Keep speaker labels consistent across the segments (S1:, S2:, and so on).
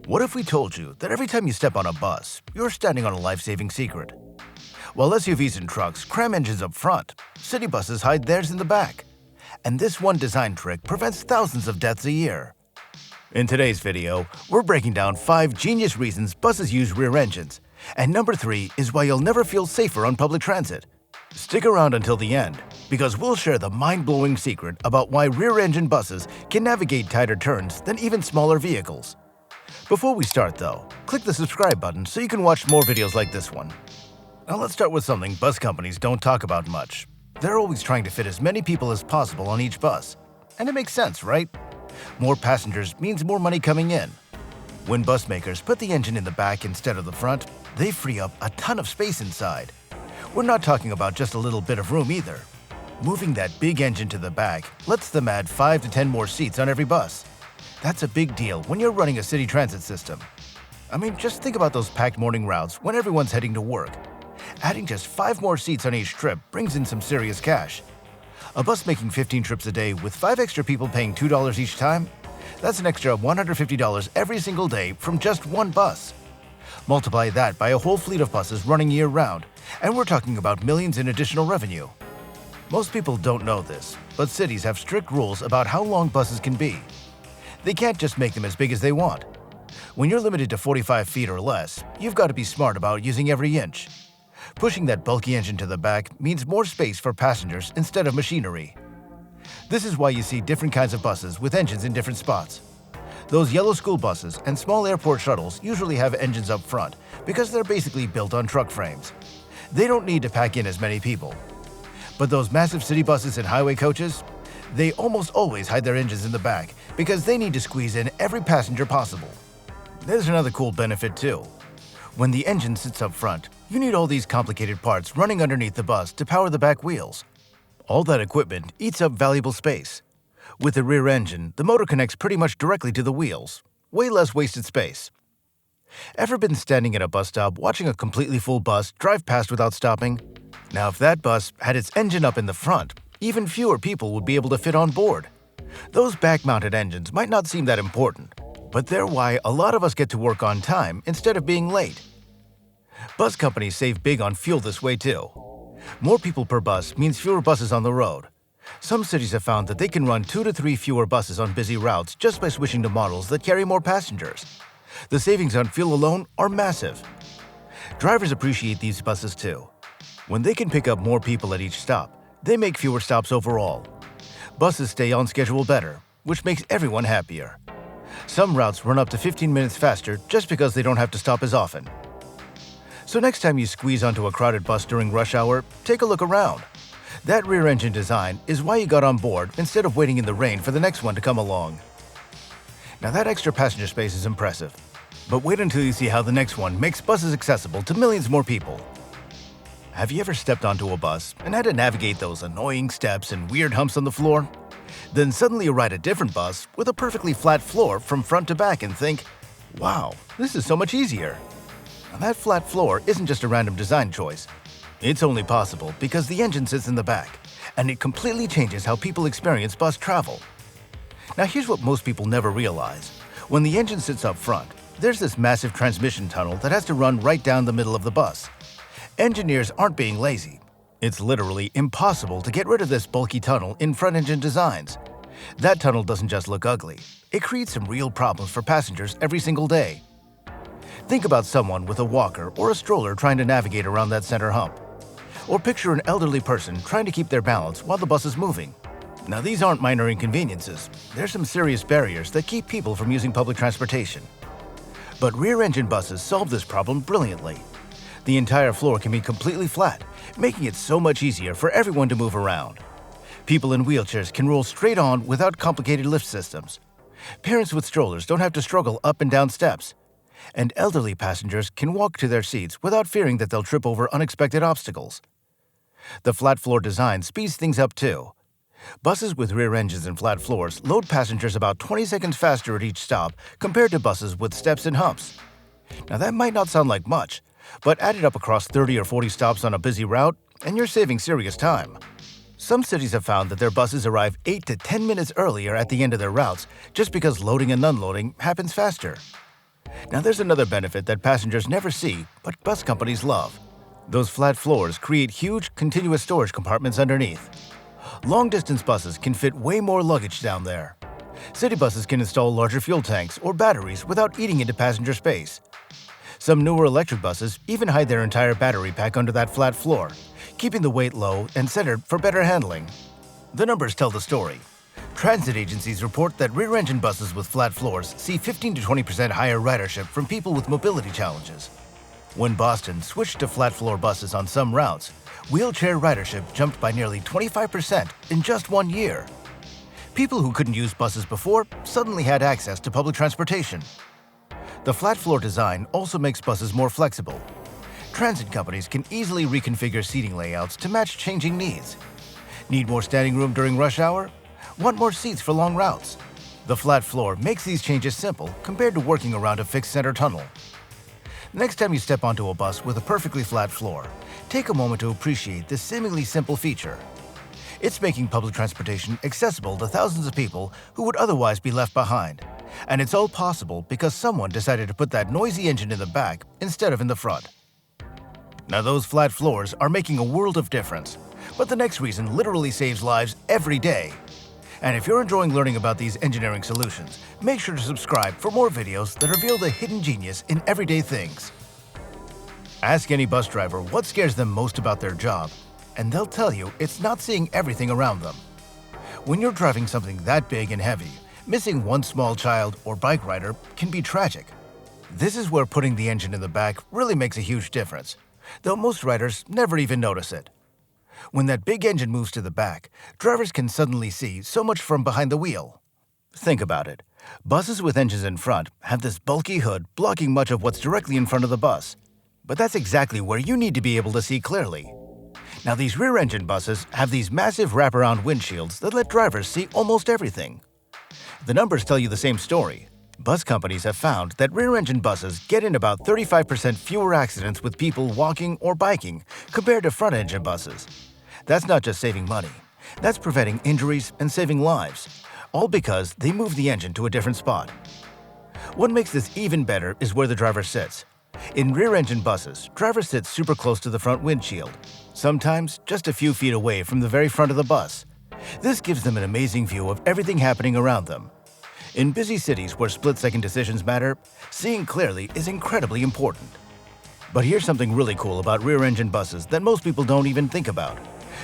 S1: What if we told you that every time you step on a bus, you're standing on a life-saving secret? While SUVs and trucks cram engines up front, city buses hide theirs in the back. And this one design trick prevents thousands of deaths a year. In today's video, we're breaking down 5 genius reasons buses use rear engines, and number 3 is why you'll never feel safer on public transit. Stick around until the end, because we'll share the mind-blowing secret about why rear-engine buses can navigate tighter turns than even smaller vehicles. Before we start though, click the subscribe button so you can watch more videos like this one. Now let's start with something bus companies don't talk about much. They're always trying to fit as many people as possible on each bus. And it makes sense, right? More passengers means more money coming in. When bus makers put the engine in the back instead of the front, they free up a ton of space inside. We're not talking about just a little bit of room either. Moving that big engine to the back lets them add 5 to 10 more seats on every bus. That's a big deal when you're running a city transit system. I mean, just think about those packed morning routes when everyone's heading to work. Adding just 5 more seats on each trip brings in some serious cash. A bus making 15 trips a day with 5 extra people paying $2 each time? That's an extra $150 every single day from just one bus. Multiply that by a whole fleet of buses running year-round, and we're talking about millions in additional revenue. Most people don't know this, but cities have strict rules about how long buses can be. They can't just make them as big as they want. When you're limited to 45 feet or less, you've got to be smart about using every inch. Pushing that bulky engine to the back means more space for passengers instead of machinery. This is why you see different kinds of buses with engines in different spots. Those yellow school buses and small airport shuttles usually have engines up front because they're basically built on truck frames. They don't need to pack in as many people. But those massive city buses and highway coaches, they almost always hide their engines in the back because they need to squeeze in every passenger possible. There's another cool benefit too. When the engine sits up front, you need all these complicated parts running underneath the bus to power the back wheels. All that equipment eats up valuable space. With the rear engine, the motor connects pretty much directly to the wheels. Way less wasted space. Ever been standing at a bus stop watching a completely full bus drive past without stopping? Now if that bus had its engine up in the front, even fewer people would be able to fit on board. Those back-mounted engines might not seem that important, but they're why a lot of us get to work on time instead of being late. Bus companies save big on fuel this way too. More people per bus means fewer buses on the road. Some cities have found that they can run 2 to 3 fewer buses on busy routes just by switching to models that carry more passengers. The savings on fuel alone are massive. Drivers appreciate these buses too. When they can pick up more people at each stop, they make fewer stops overall. Buses stay on schedule better, which makes everyone happier. Some routes run up to 15 minutes faster just because they don't have to stop as often. So next time you squeeze onto a crowded bus during rush hour, take a look around. That rear-engine design is why you got on board instead of waiting in the rain for the next one to come along. Now that extra passenger space is impressive, but wait until you see how the next one makes buses accessible to millions more people. Have you ever stepped onto a bus and had to navigate those annoying steps and weird humps on the floor? Then suddenly you ride a different bus with a perfectly flat floor from front to back and think, wow, this is so much easier. Now that flat floor isn't just a random design choice. It's only possible because the engine sits in the back, and it completely changes how people experience bus travel. Now here's what most people never realize. When the engine sits up front, there's this massive transmission tunnel that has to run right down the middle of the bus. Engineers aren't being lazy. It's literally impossible to get rid of this bulky tunnel in front engine designs. That tunnel doesn't just look ugly. It creates some real problems for passengers every single day. Think about someone with a walker or a stroller trying to navigate around that center hump. Or picture an elderly person trying to keep their balance while the bus is moving. Now these aren't minor inconveniences. There's some serious barriers that keep people from using public transportation. But rear-engine buses solve this problem brilliantly. The entire floor can be completely flat, making it so much easier for everyone to move around. People in wheelchairs can roll straight on without complicated lift systems. Parents with strollers don't have to struggle up and down steps. And elderly passengers can walk to their seats without fearing that they'll trip over unexpected obstacles. The flat floor design speeds things up too. Buses with rear engines and flat floors load passengers about 20 seconds faster at each stop compared to buses with steps and humps. Now that might not sound like much, but add it up across 30 or 40 stops on a busy route, and you're saving serious time. Some cities have found that their buses arrive 8 to 10 minutes earlier at the end of their routes just because loading and unloading happens faster. Now there's another benefit that passengers never see, but bus companies love. Those flat floors create huge, continuous storage compartments underneath. Long-distance buses can fit way more luggage down there. City buses can install larger fuel tanks or batteries without eating into passenger space. Some newer electric buses even hide their entire battery pack under that flat floor, keeping the weight low and centered for better handling. The numbers tell the story. Transit agencies report that rear-engine buses with flat floors see 15 to 20% higher ridership from people with mobility challenges. When Boston switched to flat-floor buses on some routes, wheelchair ridership jumped by nearly 25% in just 1 year. People who couldn't use buses before suddenly had access to public transportation. The flat-floor design also makes buses more flexible. Transit companies can easily reconfigure seating layouts to match changing needs. Need more standing room during rush hour? Want more seats for long routes? The flat floor makes these changes simple compared to working around a fixed center tunnel. Next time you step onto a bus with a perfectly flat floor, take a moment to appreciate this seemingly simple feature. It's making public transportation accessible to thousands of people who would otherwise be left behind. And it's all possible because someone decided to put that noisy engine in the back instead of in the front. Now those flat floors are making a world of difference, but the next reason literally saves lives every day. And if you're enjoying learning about these engineering solutions, make sure to subscribe for more videos that reveal the hidden genius in everyday things. Ask any bus driver what scares them most about their job, and they'll tell you it's not seeing everything around them. When you're driving something that big and heavy, missing one small child or bike rider can be tragic. This is where putting the engine in the back really makes a huge difference, though most riders never even notice it. When that big engine moves to the back, drivers can suddenly see so much from behind the wheel. Think about it. Buses with engines in front have this bulky hood blocking much of what's directly in front of the bus. But that's exactly where you need to be able to see clearly. Now these rear-engine buses have these massive wraparound windshields that let drivers see almost everything. The numbers tell you the same story. Bus companies have found that rear-engine buses get in about 35% fewer accidents with people walking or biking compared to front-engine buses. That's not just saving money. That's preventing injuries and saving lives, all because they move the engine to a different spot. What makes this even better is where the driver sits. In rear-engine buses, drivers sit super close to the front windshield, sometimes just a few feet away from the very front of the bus. This gives them an amazing view of everything happening around them. In busy cities where split-second decisions matter, seeing clearly is incredibly important. But here's something really cool about rear-engine buses that most people don't even think about.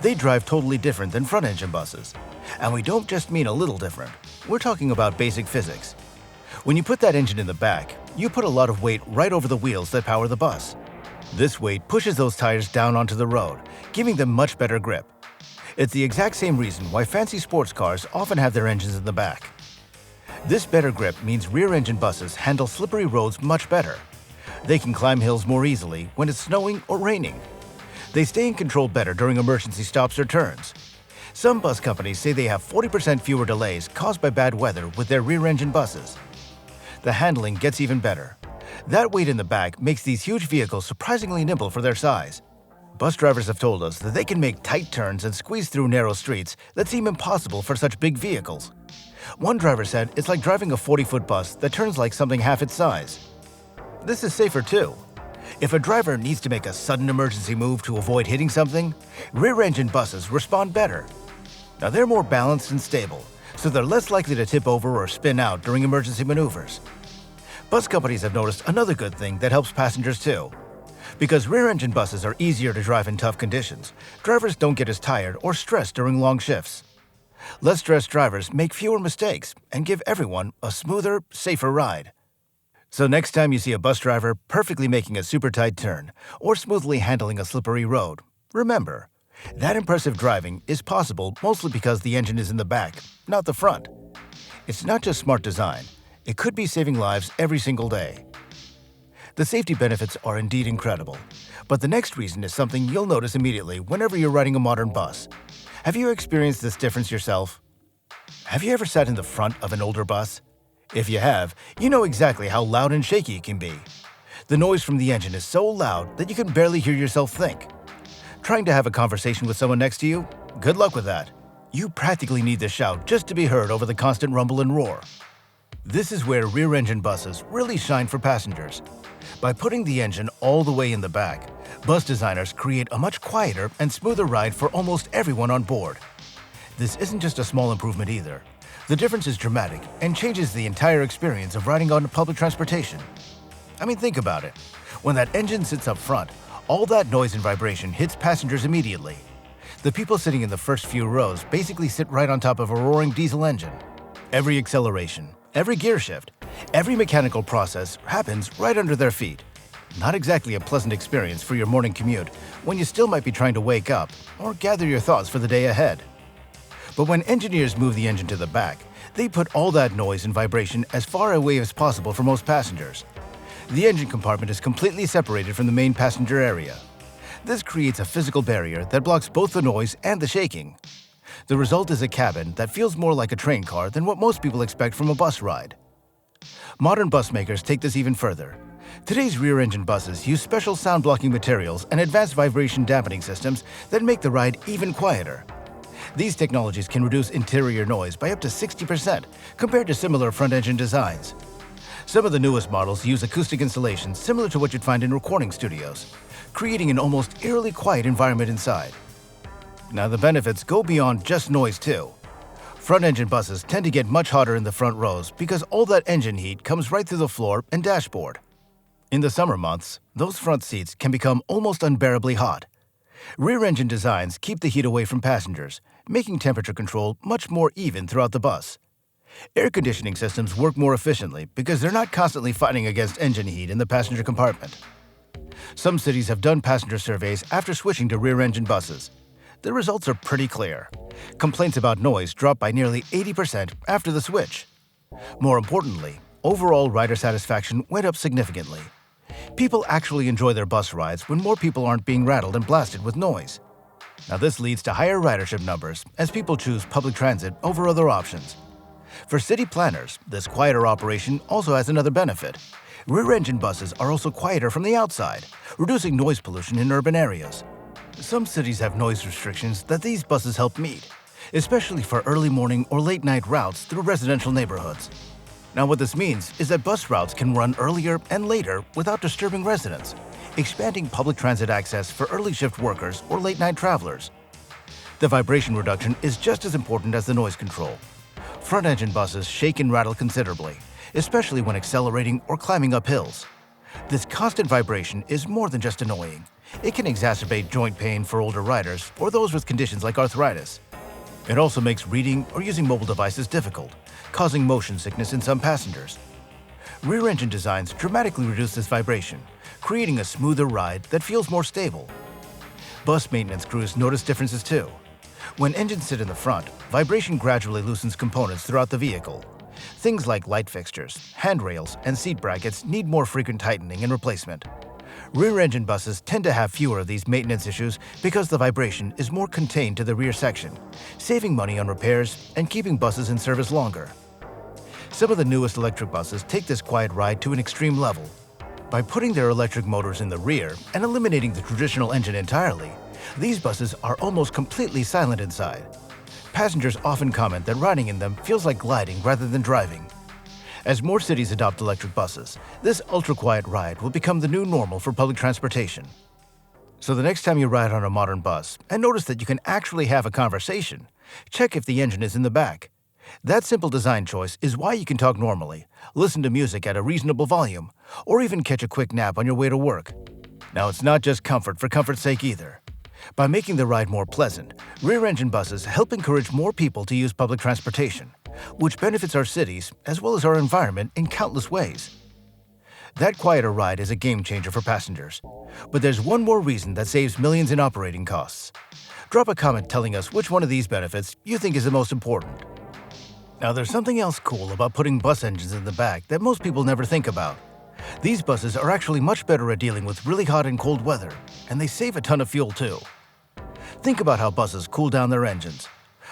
S1: They drive totally different than front-engine buses. And we don't just mean a little different. We're talking about basic physics. When you put that engine in the back, you put a lot of weight right over the wheels that power the bus. This weight pushes those tires down onto the road, giving them much better grip. It's the exact same reason why fancy sports cars often have their engines in the back. This better grip means rear-engine buses handle slippery roads much better. They can climb hills more easily when it's snowing or raining. They stay in control better during emergency stops or turns. Some bus companies say they have 40% fewer delays caused by bad weather with their rear-engine buses. The handling gets even better. That weight in the back makes these huge vehicles surprisingly nimble for their size. Bus drivers have told us that they can make tight turns and squeeze through narrow streets that seem impossible for such big vehicles. One driver said it's like driving a 40-foot bus that turns like something half its size. This is safer too. If a driver needs to make a sudden emergency move to avoid hitting something, rear-engine buses respond better. Now they're more balanced and stable, so they're less likely to tip over or spin out during emergency maneuvers. Bus companies have noticed another good thing that helps passengers too. Because rear-engine buses are easier to drive in tough conditions, drivers don't get as tired or stressed during long shifts. Less stressed drivers make fewer mistakes and give everyone a smoother, safer ride. So next time you see a bus driver perfectly making a super tight turn or smoothly handling a slippery road, remember, that impressive driving is possible mostly because the engine is in the back, not the front. It's not just smart design, it could be saving lives every single day. The safety benefits are indeed incredible, but the next reason is something you'll notice immediately whenever you're riding a modern bus. Have you experienced this difference yourself? Have you ever sat in the front of an older bus? If you have, you know exactly how loud and shaky it can be. The noise from the engine is so loud that you can barely hear yourself think. Trying to have a conversation with someone next to you? Good luck with that. You practically need to shout just to be heard over the constant rumble and roar. This is where rear-engine buses really shine for passengers. By putting the engine all the way in the back, bus designers create a much quieter and smoother ride for almost everyone on board. This isn't just a small improvement either. The difference is dramatic and changes the entire experience of riding on public transportation. I mean, think about it. When that engine sits up front, all that noise and vibration hits passengers immediately. The people sitting in the first few rows basically sit right on top of a roaring diesel engine. Every acceleration, every gear shift, every mechanical process happens right under their feet. Not exactly a pleasant experience for your morning commute when you still might be trying to wake up or gather your thoughts for the day ahead. But when engineers move the engine to the back, they put all that noise and vibration as far away as possible for most passengers. The engine compartment is completely separated from the main passenger area. This creates a physical barrier that blocks both the noise and the shaking. The result is a cabin that feels more like a train car than what most people expect from a bus ride. Modern bus makers take this even further. Today's rear-engine buses use special sound-blocking materials and advanced vibration dampening systems that make the ride even quieter. These technologies can reduce interior noise by up to 60% compared to similar front-engine designs. Some of the newest models use acoustic installations similar to what you'd find in recording studios, creating an almost eerily quiet environment inside. Now, the benefits go beyond just noise too. Front-engine buses tend to get much hotter in the front rows because all that engine heat comes right through the floor and dashboard. In the summer months, those front seats can become almost unbearably hot. Rear-engine designs keep the heat away from passengers, making temperature control much more even throughout the bus. Air conditioning systems work more efficiently because they're not constantly fighting against engine heat in the passenger compartment. Some cities have done passenger surveys after switching to rear-engine buses. The results are pretty clear. Complaints about noise dropped by nearly 80% after the switch. More importantly, overall rider satisfaction went up significantly. People actually enjoy their bus rides when more people aren't being rattled and blasted with noise. Now, this leads to higher ridership numbers as people choose public transit over other options. For city planners, this quieter operation also has another benefit. Rear-engine buses are also quieter from the outside, reducing noise pollution in urban areas. Some cities have noise restrictions that these buses help meet, especially for early morning or late night routes through residential neighborhoods. Now, what this means is that bus routes can run earlier and later without disturbing residents, expanding public transit access for early shift workers or late night travelers. The vibration reduction is just as important as the noise control. Front-engine buses shake and rattle considerably, especially when accelerating or climbing up hills. This constant vibration is more than just annoying. It can exacerbate joint pain for older riders or those with conditions like arthritis. It also makes reading or using mobile devices difficult, causing motion sickness in some passengers. Rear-engine designs dramatically reduce this vibration, creating a smoother ride that feels more stable. Bus maintenance crews notice differences too. When engines sit in the front, vibration gradually loosens components throughout the vehicle. Things like light fixtures, handrails, and seat brackets need more frequent tightening and replacement. Rear-engine buses tend to have fewer of these maintenance issues because the vibration is more contained to the rear section, saving money on repairs and keeping buses in service longer. Some of the newest electric buses take this quiet ride to an extreme level. By putting their electric motors in the rear and eliminating the traditional engine entirely, these buses are almost completely silent inside. Passengers often comment that riding in them feels like gliding rather than driving. As more cities adopt electric buses, this ultra-quiet ride will become the new normal for public transportation. So the next time you ride on a modern bus and notice that you can actually have a conversation, check if the engine is in the back. That simple design choice is why you can talk normally, listen to music at a reasonable volume, or even catch a quick nap on your way to work. Now, it's not just comfort for comfort's sake either. By making the ride more pleasant, rear-engine buses help encourage more people to use public transportation, which benefits our cities as well as our environment in countless ways. That quieter ride is a game-changer for passengers. But there's one more reason that saves millions in operating costs. Drop a comment telling us which one of these benefits you think is the most important. Now, there's something else cool about putting bus engines in the back that most people never think about. These buses are actually much better at dealing with really hot and cold weather, and they save a ton of fuel too. Think about how buses cool down their engines.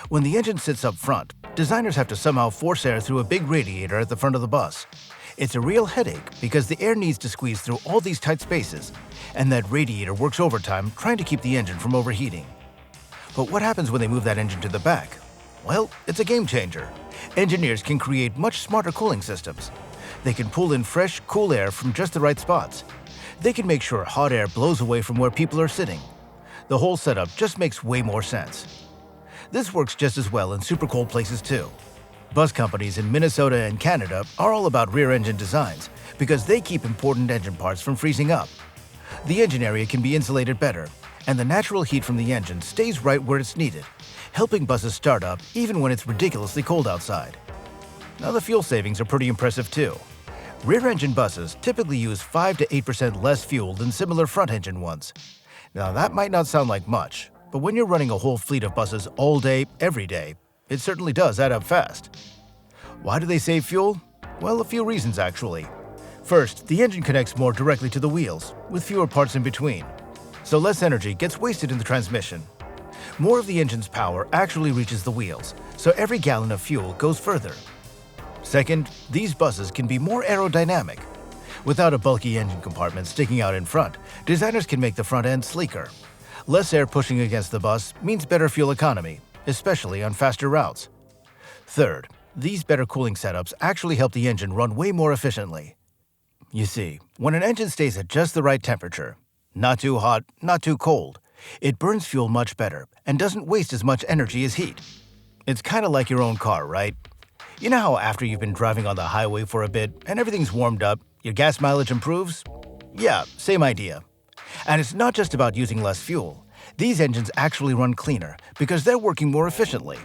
S1: When the engine sits up front, designers have to somehow force air through a big radiator at the front of the bus. It's a real headache because the air needs to squeeze through all these tight spaces, and that radiator works overtime trying to keep the engine from overheating. But what happens when they move that engine to the back? Well, it's a game changer. Engineers can create much smarter cooling systems. They can pull in fresh, cool air from just the right spots. They can make sure hot air blows away from where people are sitting. The whole setup just makes way more sense. This works just as well in super cold places too. Bus companies in Minnesota and Canada are all about rear engine designs because they keep important engine parts from freezing up. The engine area can be insulated better, and the natural heat from the engine stays right where it's needed, helping buses start up even when it's ridiculously cold outside. Now the fuel savings are pretty impressive too. Rear-engine buses typically use 5 to 8% less fuel than similar front-engine ones. Now that might not sound like much, but when you're running a whole fleet of buses all day, every day, it certainly does add up fast. Why do they save fuel? Well, a few reasons actually. First, the engine connects more directly to the wheels, with fewer parts in between, so less energy gets wasted in the transmission. More of the engine's power actually reaches the wheels, so every gallon of fuel goes further. Second, these buses can be more aerodynamic. Without a bulky engine compartment sticking out in front, designers can make the front end sleeker. Less air pushing against the bus means better fuel economy, especially on faster routes. Third, these better cooling setups actually help the engine run way more efficiently. You see, when an engine stays at just the right temperature, not too hot, not too cold, it burns fuel much better and doesn't waste as much energy as heat. It's kind of like your own car, right? You know how after you've been driving on the highway for a bit and everything's warmed up, your gas mileage improves? Yeah, same idea. And it's not just about using less fuel. These engines actually run cleaner because they're working more efficiently.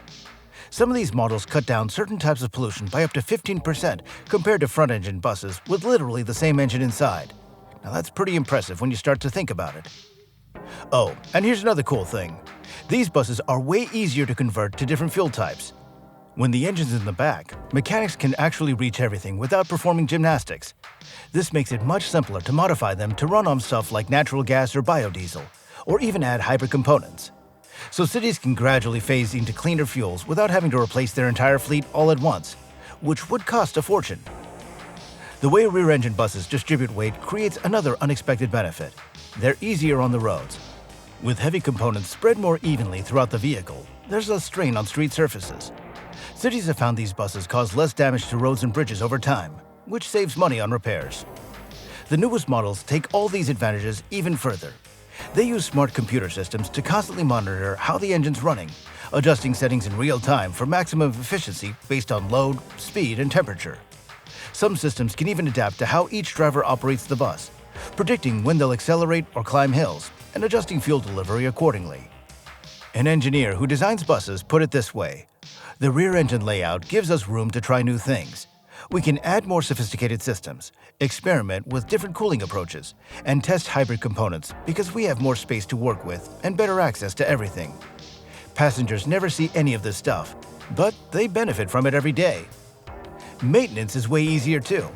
S1: Some of these models cut down certain types of pollution by up to 15% compared to front-engine buses with literally the same engine inside. Now that's pretty impressive when you start to think about it. Oh, and here's another cool thing. These buses are way easier to convert to different fuel types. When the engine's in the back, mechanics can actually reach everything without performing gymnastics. This makes it much simpler to modify them to run on stuff like natural gas or biodiesel, or even add hybrid components. So cities can gradually phase into cleaner fuels without having to replace their entire fleet all at once, which would cost a fortune. The way rear-engine buses distribute weight creates another unexpected benefit. They're easier on the roads. With heavy components spread more evenly throughout the vehicle, there's less strain on street surfaces. Cities have found these buses cause less damage to roads and bridges over time, which saves money on repairs. The newest models take all these advantages even further. They use smart computer systems to constantly monitor how the engine's running, adjusting settings in real time for maximum efficiency based on load, speed, and temperature. Some systems can even adapt to how each driver operates the bus, predicting when they'll accelerate or climb hills, and adjusting fuel delivery accordingly. An engineer who designs buses put it this way: the rear engine layout gives us room to try new things. We can add more sophisticated systems, experiment with different cooling approaches, and test hybrid components because we have more space to work with and better access to everything. Passengers never see any of this stuff, but they benefit from it every day. Maintenance is way easier too.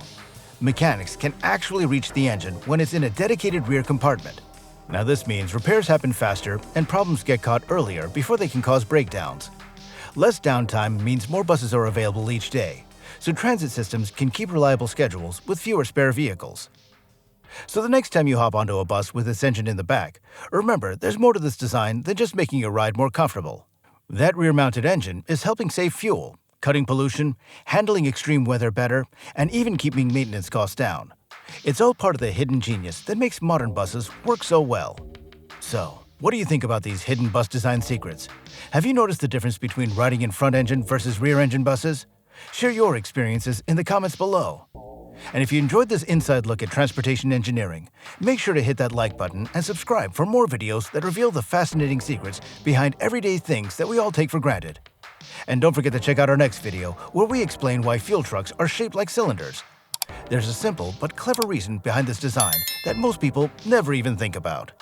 S1: Mechanics can actually reach the engine when it's in a dedicated rear compartment. Now this means repairs happen faster and problems get caught earlier before they can cause breakdowns. Less downtime means more buses are available each day, so transit systems can keep reliable schedules with fewer spare vehicles. So the next time you hop onto a bus with its engine in the back, remember there's more to this design than just making your ride more comfortable. That rear-mounted engine is helping save fuel, cutting pollution, handling extreme weather better, and even keeping maintenance costs down. It's all part of the hidden genius that makes modern buses work so well. So, what do you think about these hidden bus design secrets? Have you noticed the difference between riding in front-engine versus rear-engine buses? Share your experiences in the comments below. And if you enjoyed this inside look at transportation engineering, make sure to hit that like button and subscribe for more videos that reveal the fascinating secrets behind everyday things that we all take for granted. And don't forget to check out our next video where we explain why fuel trucks are shaped like cylinders. There's a simple but clever reason behind this design that most people never even think about.